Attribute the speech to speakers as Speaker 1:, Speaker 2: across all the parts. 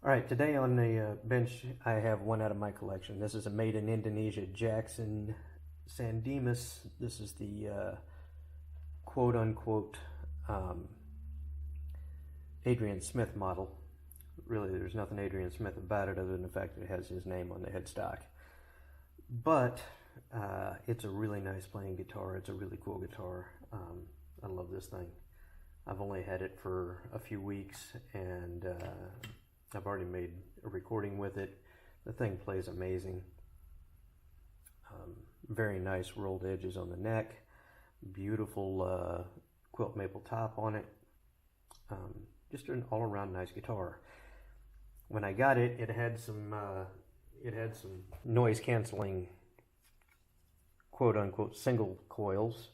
Speaker 1: All right, today on the bench I have one out of my collection. This is a made in Indonesia Jackson San Dimas. This is the quote unquote Adrian Smith model. Really, there's nothing Adrian Smith about it other than the fact that it has his name on the headstock. But it's a really nice playing guitar. It's a really cool guitar. I love this thing. I've only had it for a few weeks, and I've already made a recording with it. The thing plays amazing. Very nice rolled edges on the neck. Beautiful quilt maple top on it. Just an all-around nice guitar. When I got it, it had some noise canceling quote-unquote single coils,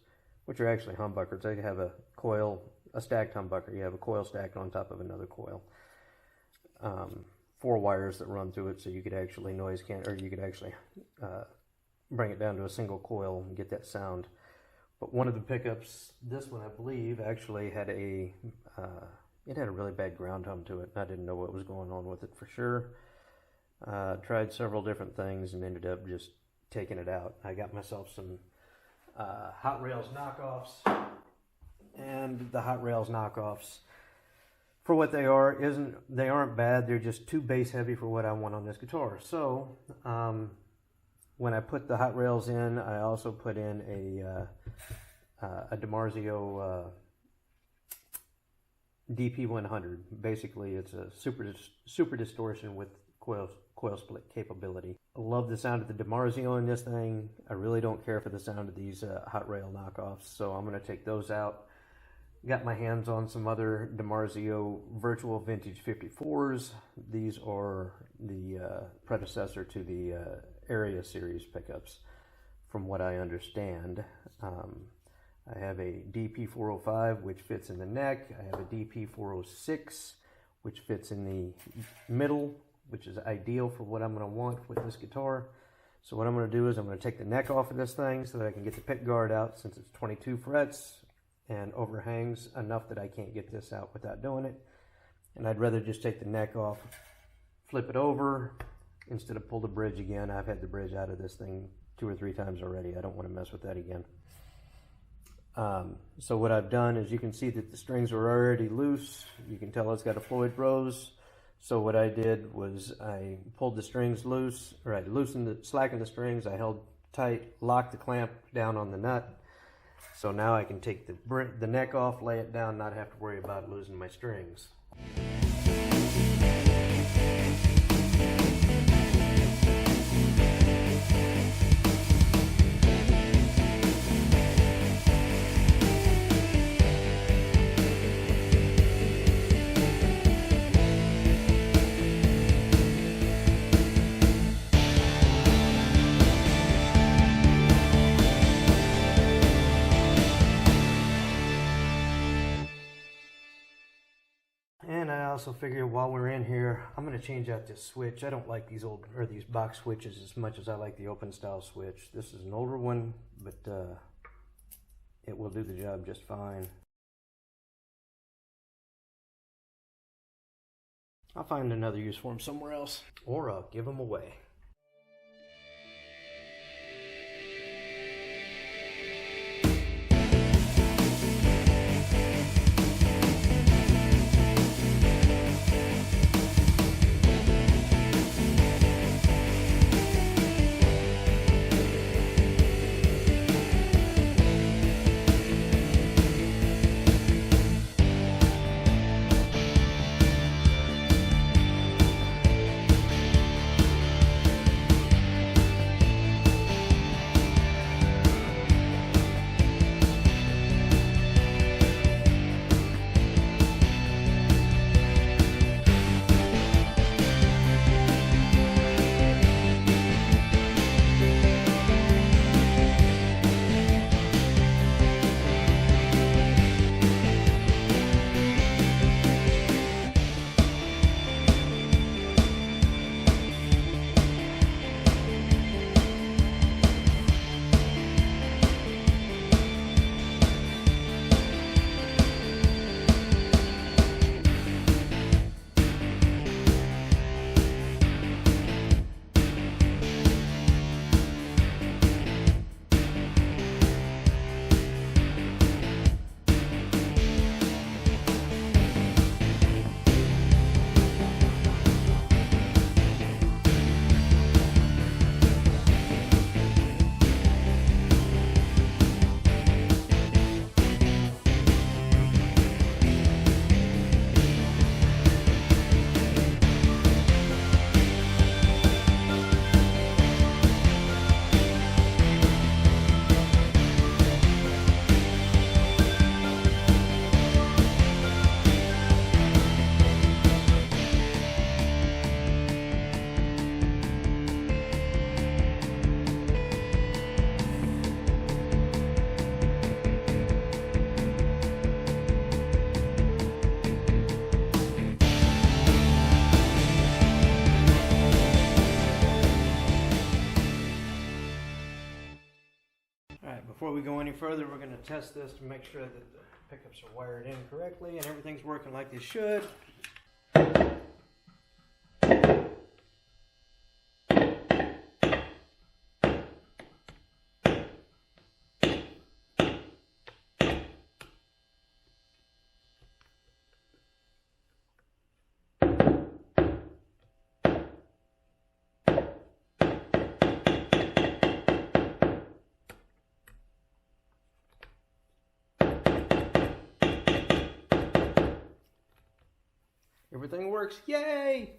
Speaker 1: which are actually humbuckers. They have a coil, a stacked humbucker. You have a coil stacked on top of another coil. 4 wires that run through it, so you could actually bring it down to a single coil and get that sound. But one of the pickups, this one I believe, actually had it had a really bad ground hum to it. I didn't know what was going on with it for sure. Tried several different things and ended up just taking it out. I got myself some Hot Rails knockoffs, and the Hot Rails knockoffs, for what they aren't bad. They're just too bass heavy for what I want on this guitar. So when I put the Hot Rails in, I also put in a Dimarzio DP100. Basically, it's a super distortion with coil split capability. I love the sound of the Dimarzio in this thing. I really don't care for the sound of these Hot Rail knockoffs, so I'm going to take those out. Got my hands on some other Dimarzio Virtual Vintage 54s. These are the predecessor to the Area series pickups, from what I understand. I have a DP405, which fits in the neck. I have a DP406, which fits in the middle, which is ideal for what I'm going to want with this guitar. So what I'm going to do is I'm going to take the neck off of this thing so that I can get the pick guard out, since it's 22 frets and overhangs enough that I can't get this out without doing it. And I'd rather just take the neck off, flip it over, instead of pull the bridge again. I've had the bridge out of this thing 2 or 3 times already. I don't want to mess with that again. So what I've done is, you can see that the strings are already loose. You can tell it's got a Floyd Rose. So what I did was I pulled the strings loose, or I slackened the strings. I held tight, locked the clamp down on the nut. So now I can take the neck off, lay it down, not have to worry about losing my strings. And I also figured, while we're in here, I'm going to change out this switch. I don't like these these box switches as much as I like the open style switch. This is an older one, but it will do the job just fine. I'll find another use for them somewhere else, or I'll give them away. Before we go any further, we're going to test this to make sure that the pickups are wired in correctly and everything's working like they should. Everything works, yay!